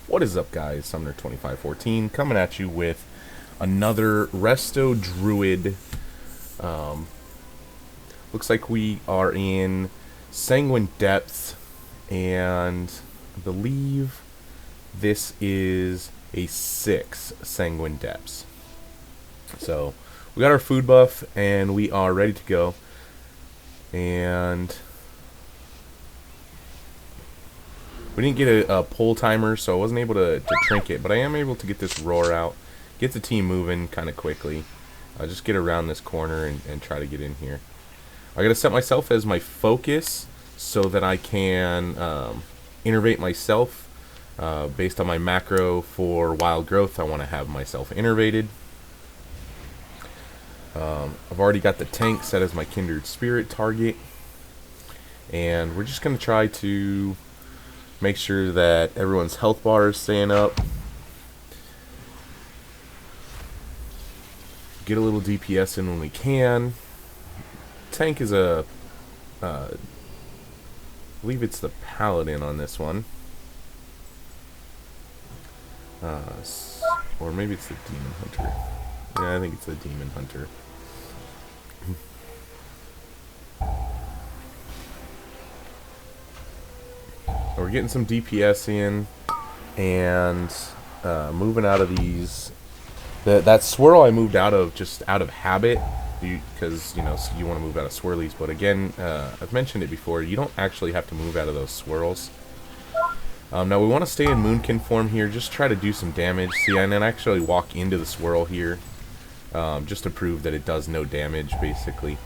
What is up, guys? Summoner2514 coming at you with another Resto Druid. Um, Looks like we are in Sanguine Depths, and I believe this is a 6 Sanguine Depths. So we got our food buff, and we are ready to go. And we didn't get a pull timer, so I wasn't able to trink it, but I am able to get this roar out, get the team moving kind of quickly. Just get around this corner and try to get in here. I gotta set myself as my focus so that I can innervate myself. Based on my macro for wild growth, I want to have myself innervated. I've already got the tank set as my kindred spirit target, and we're just gonna try to make sure that everyone's health bar is staying up. Get a little DPS in when we can. Tank is I believe it's the paladin on this one. Or maybe it's the demon hunter. Yeah, I think it's the demon hunter. We're getting some DPS in and moving out of these. That swirl I moved out of just out of habit, because you want to move out of swirlies. But again, I've mentioned it before. You don't actually have to move out of those swirls. Now we want to stay in Moonkin form here. Just try to do some damage. See, and then actually walk into the swirl here, just to prove that it does no damage, basically.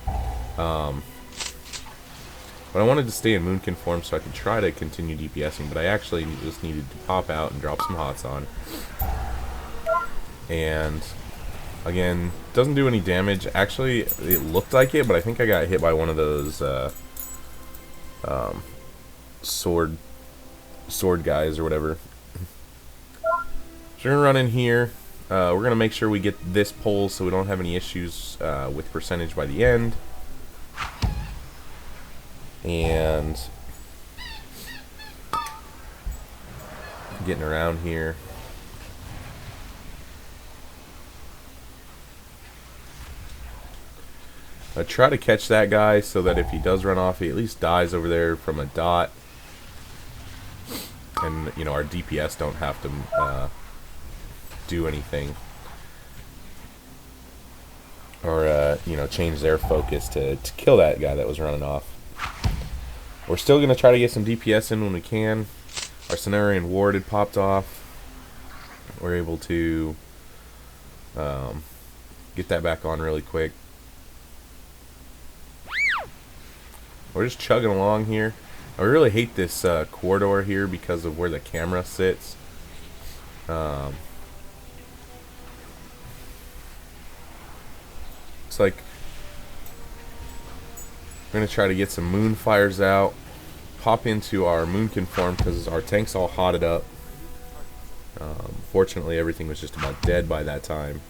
But I wanted to stay in Moonkin form so I could try to continue DPSing, but I actually just needed to pop out and drop some hots on. And again, doesn't do any damage. Actually, it looked like it, but I think I got hit by one of those sword guys or whatever. So we're gonna run in here. We're gonna make sure we get this pull so we don't have any issues with percentage by the end. And getting around here. I try to catch that guy so that if he does run off, he at least dies over there from a dot. And, our DPS don't have to do anything. Or, change their focus to kill that guy that was running off. We're still going to try to get some DPS in when we can. Our Cenarian Ward had popped off. We're able to get that back on really quick. We're just chugging along here. I really hate this corridor here because of where the camera sits. Looks like we're going to try to get some Moonfires out. Pop into our Moonkin form because our tank's all hotted up. Fortunately, everything was just about dead by that time.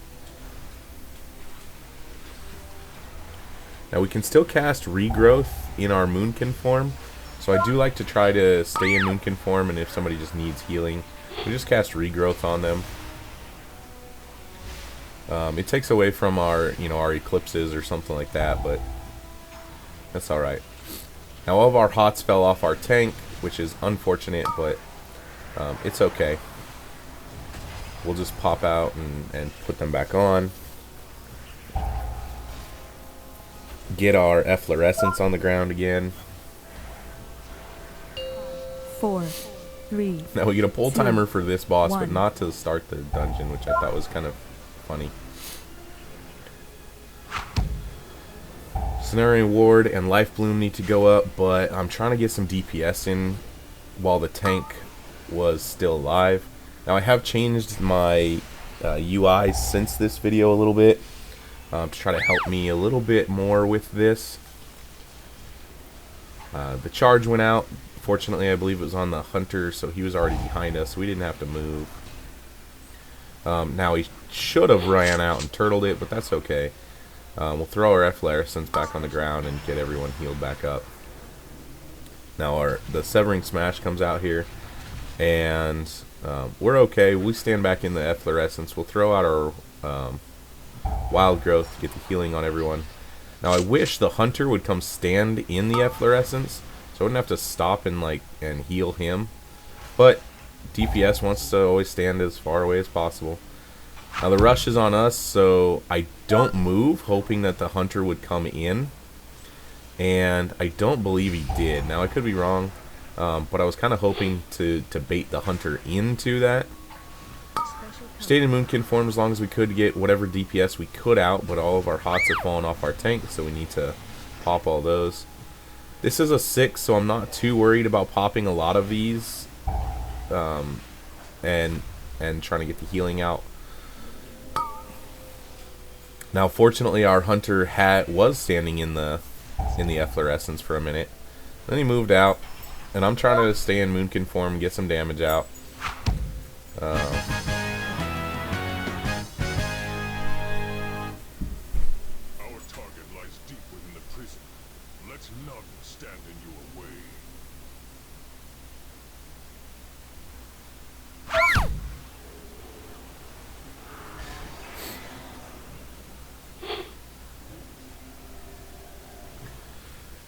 Now we can still cast Regrowth in our Moonkin form. So I do like to try to stay in Moonkin form, and if somebody just needs healing, we just cast Regrowth on them. It takes away from our, our eclipses or something like that, but that's alright. Now all of our hots fell off our tank, which is unfortunate, but it's okay. We'll just pop out and put them back on. Get our efflorescence on the ground again. 4, 3. Now we get a pull timer for this boss, 1. but not to start the dungeon, which I thought was kind of funny. Cenarian Ward and Life Bloom need to go up, but I'm trying to get some DPS in while the tank was still alive. Now I have changed my UI since this video a little bit to try to help me a little bit more with this. The charge went out. Fortunately, I believe it was on the hunter, so he was already behind us, so we didn't have to move. Now he should have ran out and turtled it, but that's okay. We'll throw our efflorescence back on the ground and get everyone healed back up. Now the Severing Smash comes out here. and we're okay. We stand back in the efflorescence. We'll throw out our wild growth to get the healing on everyone. Now I wish the hunter would come stand in the efflorescence, so I wouldn't have to stop and heal him. But DPS wants to always stand as far away as possible. Now the rush is on us, so I don't move, hoping that the hunter would come in. And I don't believe he did. Now I could be wrong, but I was kind of hoping to bait the hunter into that. Stayed in Moonkin form as long as we could get whatever DPS we could out, but all of our hots have fallen off our tank, so we need to pop all those. This is a 6, so I'm not too worried about popping a lot of these, and trying to get the healing out. Now, fortunately, our hunter was standing in the efflorescence for a minute. Then he moved out, and I'm trying to stay in Moonkin form and get some damage out.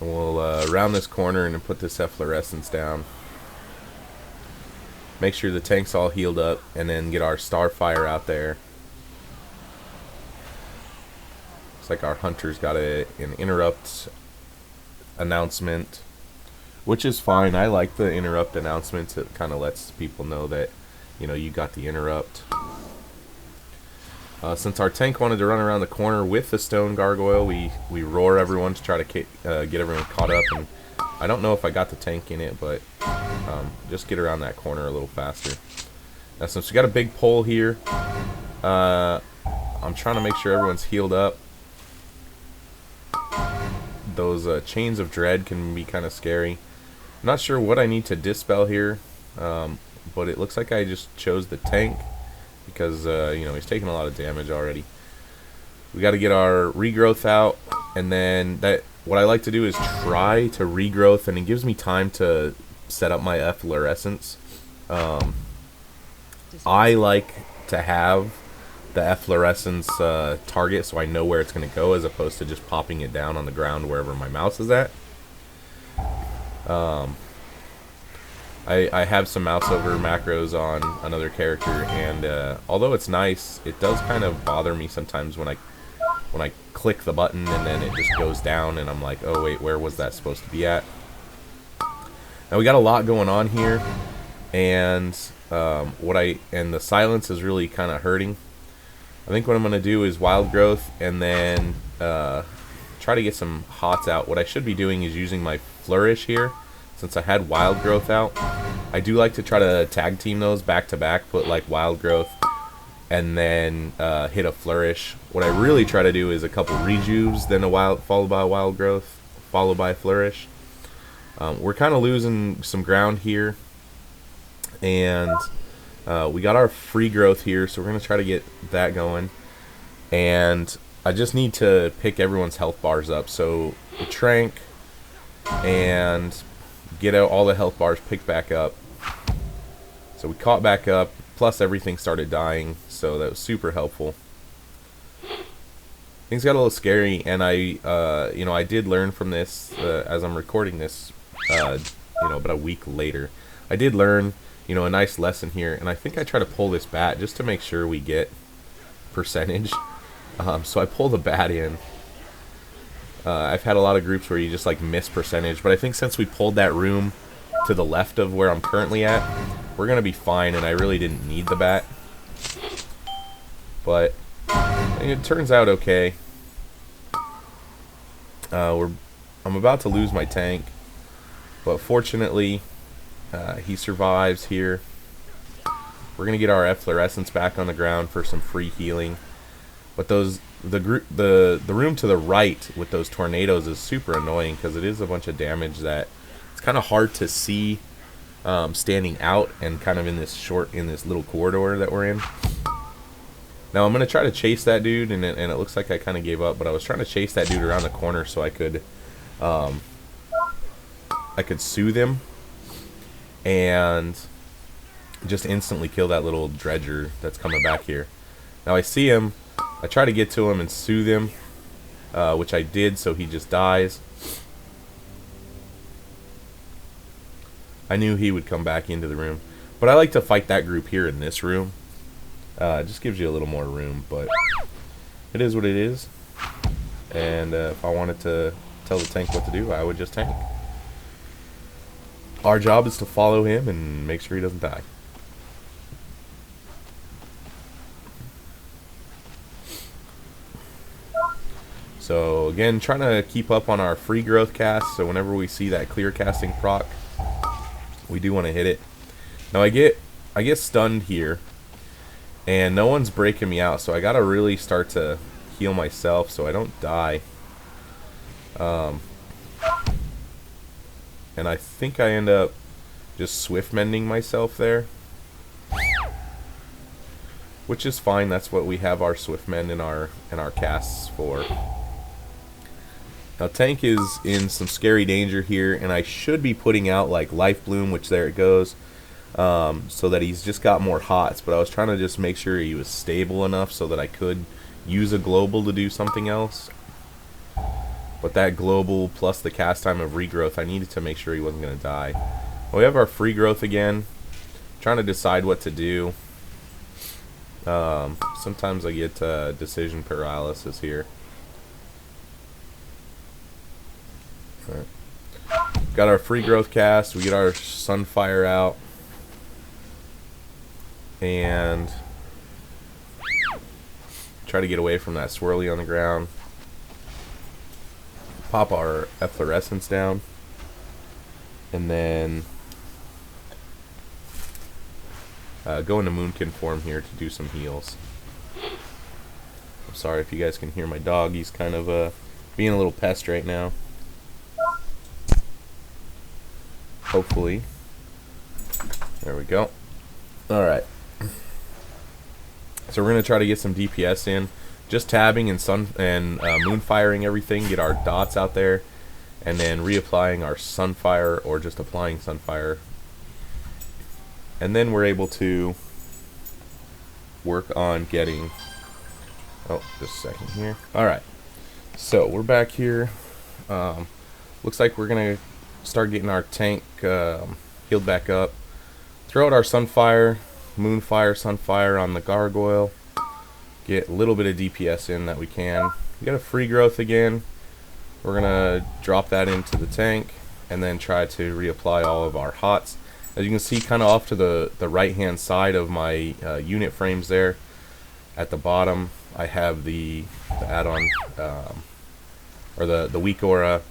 And we'll round this corner and put this efflorescence down. Make sure the tank's all healed up, and then get our Starfire out there. Looks like our hunter's got an interrupt announcement, which is fine. I like the interrupt announcements. It kind of lets people know that, you know, you got the interrupt. Since our tank wanted to run around the corner with the stone gargoyle, we roar everyone to try to get everyone caught up. And I don't know if I got the tank in it, but just get around that corner a little faster. Now, since we got a big pole here, I'm trying to make sure everyone's healed up. Those chains of dread can be kind of scary. I'm not sure what I need to dispel here, but it looks like I just chose the tank, because you know, he's taking a lot of damage already. We got to get our regrowth out, and then what I like to do is try to regrowth, and it gives me time to set up my efflorescence. I like to have the efflorescence target, so I know where it's going to go, as opposed to just popping it down on the ground wherever my mouse is at. I have some mouse over macros on another character, and although it's nice, it does kind of bother me sometimes when I click the button and then it just goes down, and I'm like, oh wait, where was that supposed to be at? Now we got a lot going on here, and the silence is really kind of hurting. I think what I'm gonna do is wild growth, and then try to get some hots out. What I should be doing is using my flourish here. Since I had wild growth out, I do like to try to tag team those back to back, put like wild growth and then hit a flourish. What I really try to do is a couple rejuves, then followed by a wild growth, followed by a flourish. We're kind of losing some ground here, and we got our free growth here, so we're going to try to get that going. And I just need to pick everyone's health bars up, so the trank and get out all the health bars picked back up. So we caught back up, plus everything started dying, so that was super helpful. Things got a little scary, and I did learn from this as I'm recording this, about a week later. I did learn, a nice lesson here, and I think I try to pull this bat just to make sure we get percentage. So I pull the bat in. I've had a lot of groups where you just like miss percentage, but I think since we pulled that room to the left of where I'm currently at, we're gonna be fine, and I really didn't need the bat. But it turns out okay. I'm about to lose my tank, but fortunately he survives here. We're gonna get our efflorescence back on the ground for some free healing. But the room to the right with those tornadoes is super annoying, because it is a bunch of damage that it's kind of hard to see standing out and kind of in this little corridor that we're in. Now I'm gonna try to chase that dude, and it looks like I kind of gave up, but I was trying to chase that dude around the corner so I could soothe him, and just instantly kill that little dredger that's coming back here. Now I see him. I try to get to him and soothe him, which I did, so he just dies. I knew he would come back into the room. But I like to fight that group here in this room. It just gives you a little more room, but it is what it is. And if I wanted to tell the tank what to do, I would just tank. Our job is to follow him and make sure he doesn't die. So again, trying to keep up on our free growth cast, so whenever we see that clear casting proc, we do want to hit it. Now I get stunned here, and no one's breaking me out, so I gotta really start to heal myself so I don't die. And I think I end up just swift mending myself there, which is fine. That's what we have our swift mend in our casts for. Now tank is in some scary danger here, and I should be putting out like life bloom, which there it goes, so that he's just got more hots. But I was trying to just make sure he was stable enough so that I could use a global to do something else. But that global plus the cast time of regrowth, I needed to make sure he wasn't going to die. Well, we have our free growth again. Trying to decide what to do. Sometimes I get decision paralysis here. Right. Got our free growth cast. We get our Sunfire out. And try to get away from that swirly on the ground. Pop our efflorescence down, and then go into Moonkin form here to do some heals. I'm sorry if you guys can hear my dog. He's kind of being a little pest right now. Hopefully. There we go. Alright. So we're going to try to get some DPS in. Just tabbing and moonfiring everything, get our dots out there, and then reapplying our Sunfire, or just applying Sunfire. And then we're able to work on getting... Oh, just a second here. Alright, so we're back here. Looks like we're going to start getting our tank healed back up. Throw out our Sunfire, Moonfire, Sunfire on the Gargoyle. Get a little bit of DPS in that we can. We got a free growth again. We're gonna drop that into the tank and then try to reapply all of our hots. As you can see, kind of off to the right hand side of my unit frames there, at the bottom I have the add-on or the weak aura,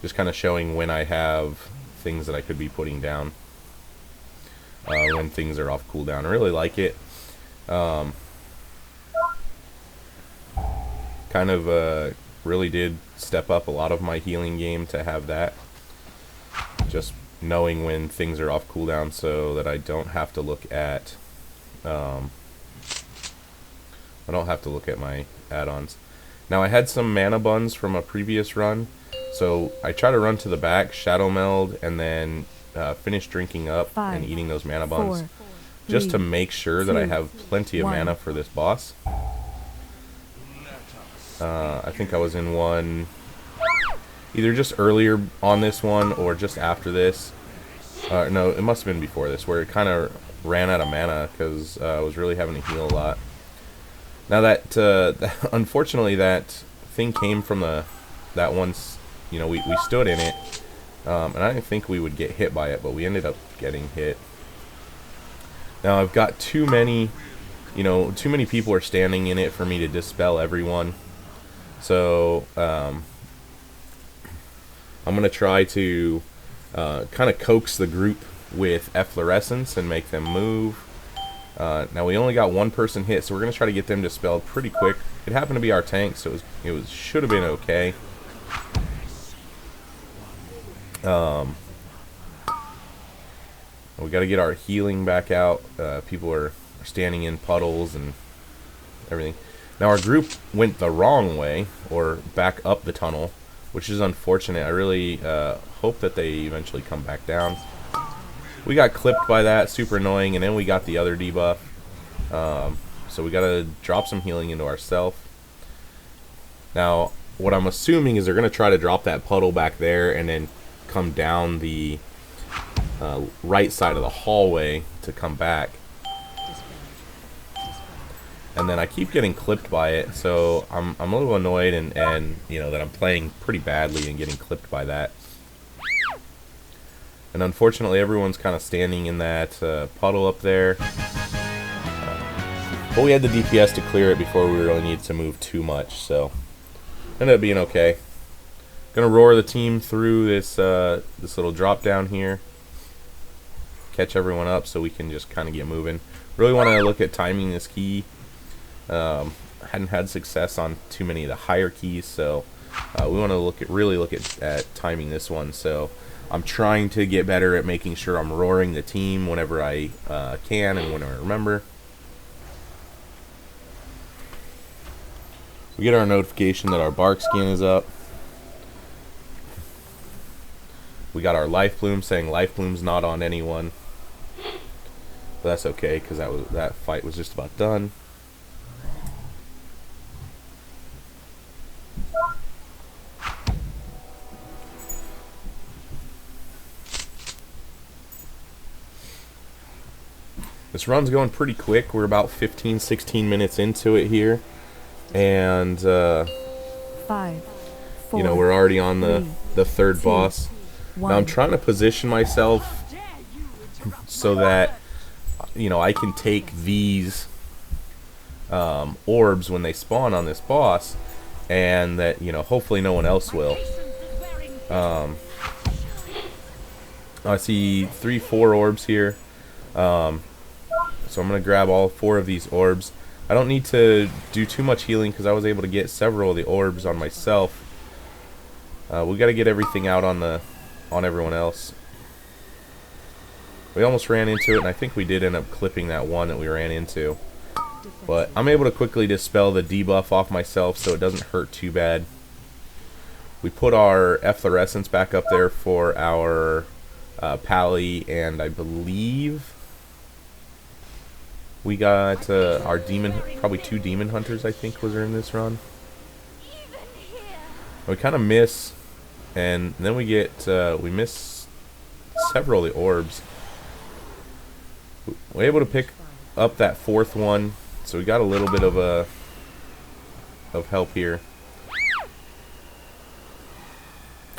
just kind of showing when I have things that I could be putting down, when things are off cooldown. I really like it. Kind of really did step up a lot of my healing game to have that. Just knowing when things are off cooldown so that I don't have to look at my add-ons. Now I had some mana buns from a previous run, so I try to run to the back, shadow meld, and then finish drinking up and eating those mana buns, just to make sure that I have plenty of mana for this boss. I think I was in one either just earlier on this one or just after this. No, it must have been before this, where it kind of ran out of mana because I was really having to heal a lot. Now that unfortunately that thing came from that once, you know, we stood in it, and I didn't think we would get hit by it, but we ended up getting hit. Now I've got too many people are standing in it for me to dispel everyone. So I'm going to try to kind of coax the group with efflorescence and make them move. Now we only got one person hit, so we're going to try to get them dispelled pretty quick. It happened to be our tank, so it should have been okay. We got to get our healing back out. People are standing in puddles and everything. Now our group went the wrong way, or back up the tunnel, which is unfortunate. I really hope that they eventually come back down. we got clipped by that, super annoying, and then we got the other debuff. So we gotta drop some healing into ourselves. Now, what I'm assuming is they're gonna try to drop that puddle back there and then come down the right side of the hallway to come back. And then I keep getting clipped by it, so I'm a little annoyed and you know that I'm playing pretty badly and getting clipped by that. And unfortunately, everyone's kind of standing in that puddle up there. But we had the DPS to clear it before we really needed to move too much, so ended up being okay. Gonna roar the team through this this little drop down here, catch everyone up so we can just kind of get moving. Really want to look at timing this key. Hadn't had success on too many of the higher keys, so we want to really look at timing this one. So I'm trying to get better at making sure I'm roaring the team whenever I can and whenever I remember. We get our notification that our bark skin is up. We got our life bloom saying life bloom's not on anyone, but that's okay because that fight was just about done. This run's going pretty quick. We're about 15-16 minutes into it here, and 5, 4, you know, we're already on the third 2, boss. 1. Now I'm trying to position myself so that, you know, I can take these orbs when they spawn on this boss, and that, you know, hopefully no one else will. I see 3-4 orbs here. So I'm going to grab all 4 of these orbs. I don't need to do too much healing because I was able to get several of the orbs on myself. We got to get everything out on everyone else. We almost ran into it, and I think we did end up clipping that one that we ran into. But I'm able to quickly dispel the debuff off myself so it doesn't hurt too bad. We put our efflorescence back up there for our pally, and I believe we got our demon, probably 2 demon hunters I think was in this run. We kind of miss, and then we miss several of the orbs. We're able to pick up that 4th one, so we got a little bit of help here.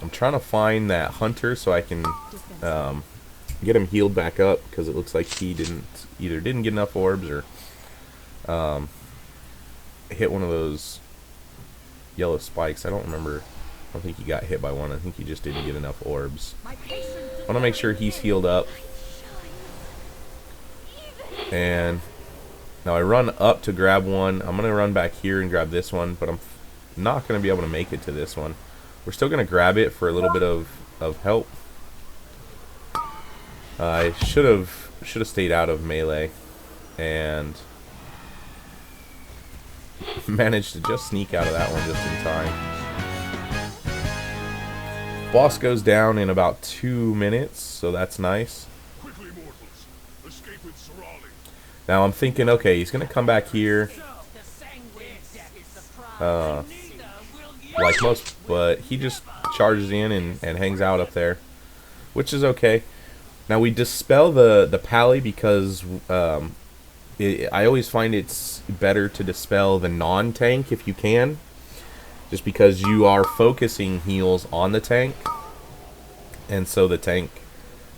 I'm trying to find that hunter so I can get him healed back up, because it looks like he either didn't get enough orbs or hit one of those yellow spikes. I don't remember. I don't think he got hit by one. I think he just didn't get enough orbs. I want to make sure he's healed up. And now I run up to grab one. I'm going to run back here and grab this one, but I'm not going to be able to make it to this one. We're still going to grab it for a little bit of help. I should have stayed out of melee and managed to just sneak out of that one just in time. Boss goes down in about 2 minutes, so that's nice. Now I'm thinking, okay, he's gonna come back here, like most, but he just charges in and hangs out up there, which is okay. Now we dispel the pally because I always find it's better to dispel the non-tank if you can, just because you are focusing heals on the tank, and so the tank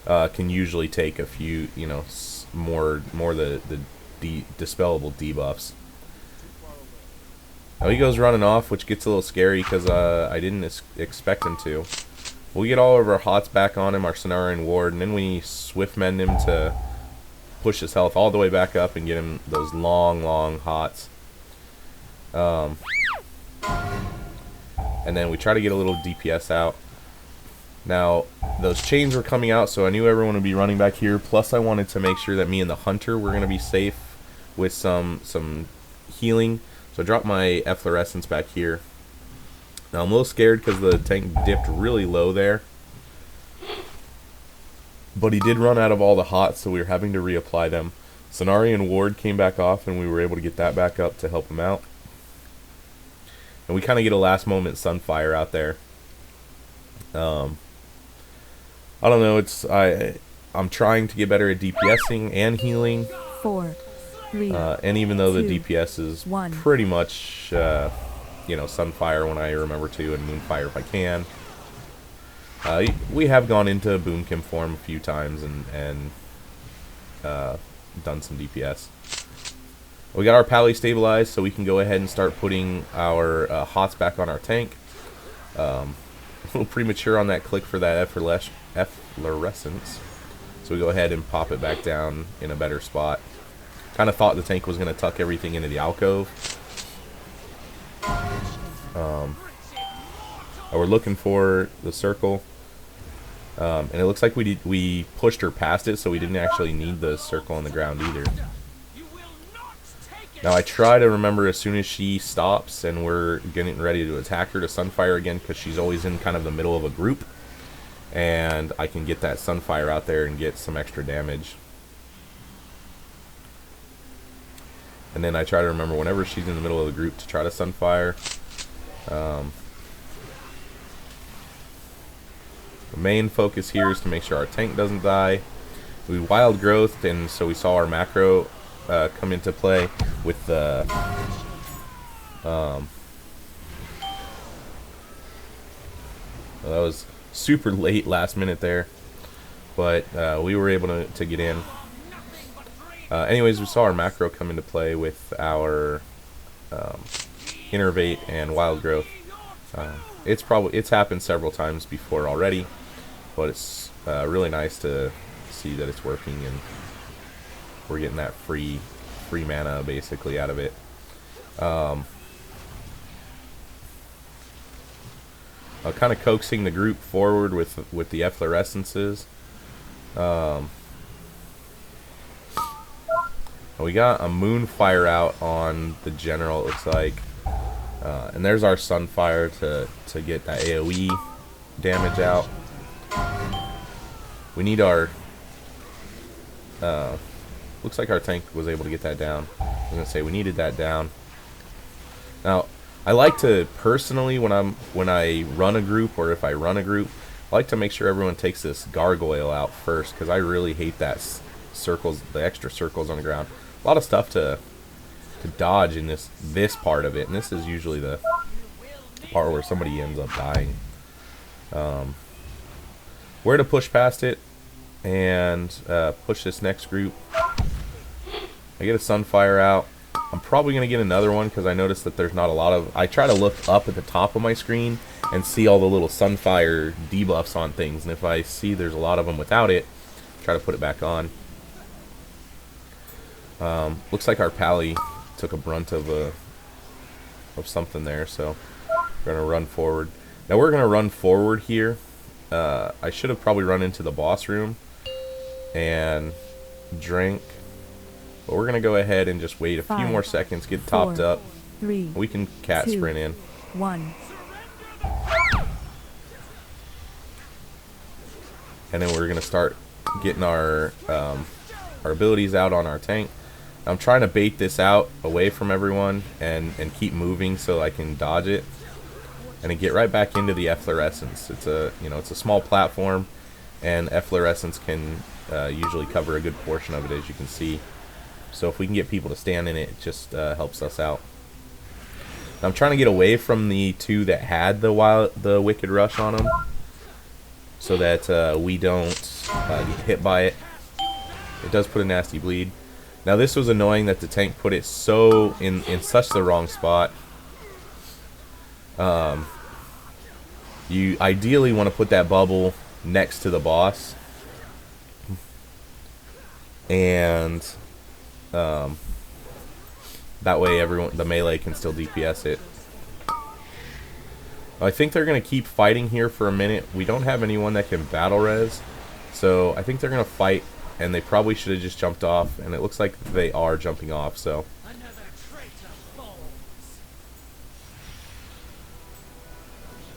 can usually take a few, you know, more the dispellable debuffs. Now he goes running off, which gets a little scary because I didn't expect him to. We get all of our hots back on him, our Cenarian Ward, and then we swift mend him to push his health all the way back up and get him those long hots. And then we try to get a little DPS out. Now, those chains were coming out, so I knew everyone would be running back here. Plus, I wanted to make sure that me and the hunter were going to be safe with some healing. So I dropped my efflorescence back here. Now, I'm a little scared because the tank dipped really low there. but he did run out of all the hots, so we were having to reapply them. Cenarian Ward came back off, and we were able to get that back up to help him out. And we kind of get a last moment Sunfire out there. I don't know. I'm trying to get better at DPSing and healing. 4, 3, and even though the 2, DPS is 1. pretty much, Sunfire when I remember to, and Moonfire if I can. We have gone into Boomkim form a few times and done some DPS. We got our Pally stabilized, so we can go ahead and start putting our hots back on our tank. A little premature on that click for that efflorescence. So we go ahead and pop it back down in a better spot. Kind of thought the tank was going to tuck everything into the alcove. We're looking for the circle. And it looks like we pushed her past it, so we didn't actually need the circle on the ground either. Now I try to remember as soon as she stops and we're getting ready to attack her to Sunfire again, because she's always in kind of the middle of a group. And I can get that Sunfire out there and get some extra damage. And then I try to remember whenever she's in the middle of the group to try to Sunfire. The main focus here is to make sure our tank doesn't die. We wild growth, and so we saw our macro come into play with the well, that was super late last minute there, but we were able to get in. Anyways, we saw our macro come into play with our Innervate and Wild Growth. It's happened several times before already, but it's really nice to see that it's working and we're getting that free mana basically out of it. Kind of coaxing the group forward with the efflorescences. We got a Moonfire out on the general, it looks like. And there's our Sunfire to get that AoE damage out. We need our... looks like our tank was able to get that down. I was going to say we needed that down. Now, I like to personally, when I run a group, or if I run a group, I like to make sure everyone takes this gargoyle out first, because I really hate that the extra circles on the ground. A lot of stuff to dodge in this part of it, and this is usually the part where somebody ends up dying. Where to push past it and push this next group. I get a Sunfire out. I'm probably going to get another one because I noticed that there's not a lot of... I try to look up at the top of my screen and see all the little Sunfire debuffs on things, and if I see there's a lot of them without it, try to put it back on. Looks like our Pally took a brunt of something there, so we're going to run forward. Now we're going to run forward here. I should have probably run into the boss room and drank, but we're going to go ahead and just wait a few more seconds, get topped up. 3, we can cat 2, sprint in. 1. And then we're going to start getting our abilities out on our tank. I'm trying to bait this out away from everyone and keep moving so I can dodge it and then get right back into the efflorescence. It's a small platform, and efflorescence can usually cover a good portion of it, as you can see. So if we can get people to stand in it, it just helps us out. Now I'm trying to get away from the two that had the Wicked Rush on them, so that we don't get hit by it. It does put a nasty bleed. Now this was annoying that the tank put it so in such the wrong spot. You ideally want to put that bubble next to the boss, and that way the melee can still DPS it. I think they're going to keep fighting here for a minute. We don't have anyone that can battle res, so I think they're going to fight, and they probably should have just jumped off, and it looks like they are jumping off, so.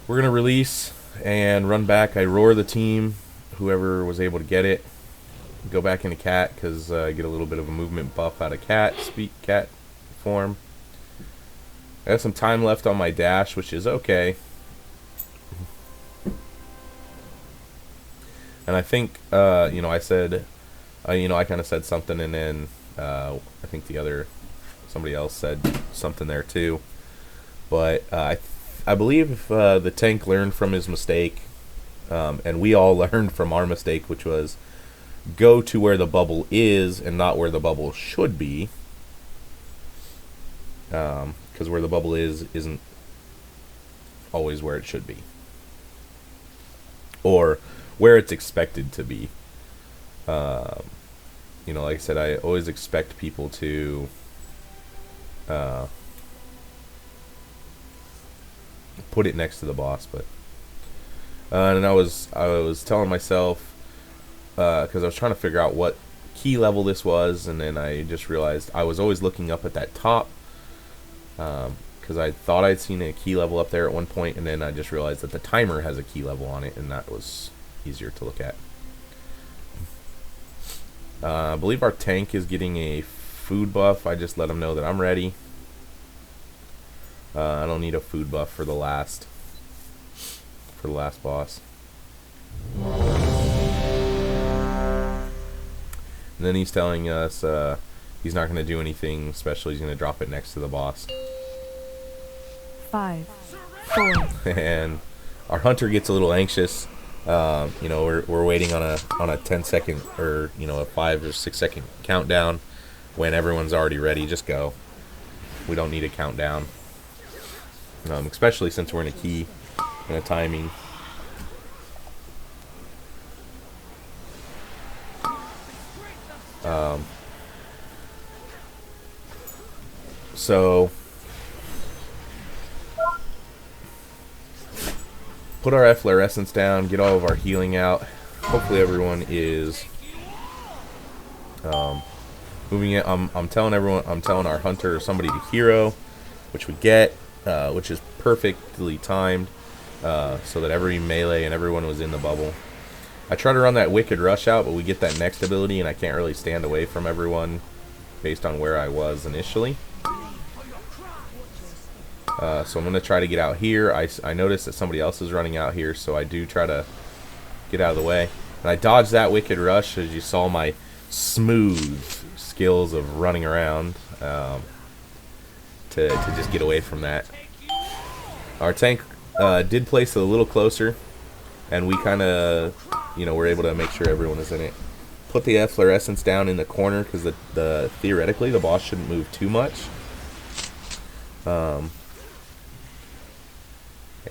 We're going to release and run back. I roar the team whoever was able to get it. Go back into cat because I get a little bit of a movement buff out of cat, speak cat form. I got some time left on my dash, which is okay. And I think, I said, I kind of said something, and then I think somebody else said something there too. But I believe the tank learned from his mistake, and we all learned from our mistake, which was go to where the bubble is and not where the bubble should be. Because where the bubble isn't always where it should be, or where it's expected to be. Like I said, I always expect people to put it next to the boss, but and I was telling myself, because I was trying to figure out what key level this was, and then I just realized I was always looking up at that top, because I thought I'd seen a key level up there at one point, and then I just realized that the timer has a key level on it, and that was easier to look at. I believe our tank is getting a food buff. I just let him know that I'm ready. I don't need a food buff for the last boss. And then he's telling us he's not going to do anything special. He's going to drop it next to the boss. 5, 4. And our hunter gets a little anxious. We're waiting on a 10-second or a 5 or 6-second countdown when everyone's already ready. Just go. We don't need a countdown, especially since we're in a key and a timing. So put our efflorescence down, get all of our healing out. Hopefully everyone is moving it. I'm telling our hunter or somebody to hero, which we get, which is perfectly timed, so that every melee and everyone was in the bubble. I try to run that Wicked Rush out, but we get that next ability, and I can't really stand away from everyone based on where I was initially. So I'm going to try to get out here. I noticed that somebody else is running out here, so I do try to get out of the way. And I dodged that Wicked Rush, as you saw my smooth skills of running around to just get away from that. Our tank did place it a little closer, and we kind of, were able to make sure everyone is in it. Put the efflorescence down in the corner because theoretically the boss shouldn't move too much.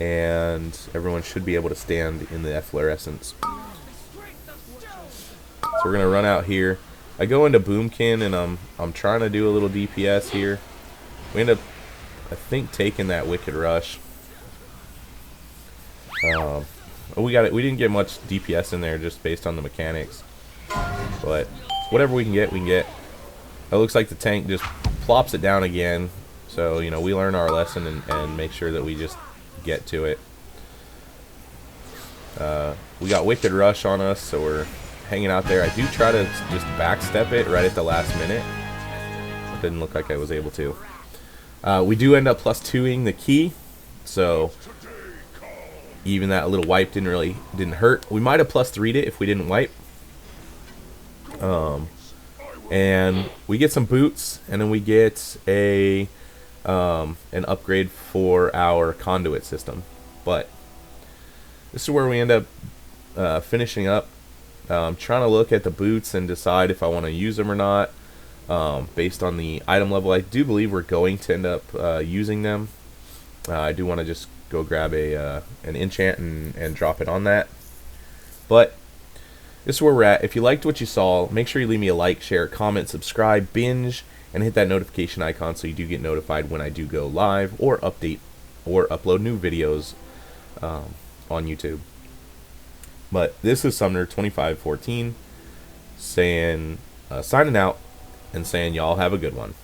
And everyone should be able to stand in the efflorescence. So we're gonna run out here. I go into Boomkin, and I'm trying to do a little DPS here. We end up, I think, taking that Wicked Rush. We didn't get much DPS in there just based on the mechanics, but whatever we can get, we can get. It looks like the tank just plops it down again. So we learn our lesson and make sure that we just get to it. We got Wicked Rush on us, so we're hanging out there. I do try to just backstep it right at the last minute. It didn't look like I was able to. We do end up +2ing the key, so even that little wipe didn't hurt. We might have +3'd it if we didn't wipe. And we get some boots, and then we get an upgrade for our conduit system. But this is where we end up finishing up. I'm trying to look at the boots and decide if I want to use them or not, based on the item level. I do believe we're going to end up using them. I do want to just go grab an enchant and drop it on that. But this is where we're at. If you liked what you saw, make sure you leave me a like, share, comment, subscribe, binge, and hit that notification icon so you do get notified when I do go live or update or upload new videos on YouTube. But this is Sumner 2514 saying, signing out and saying y'all have a good one.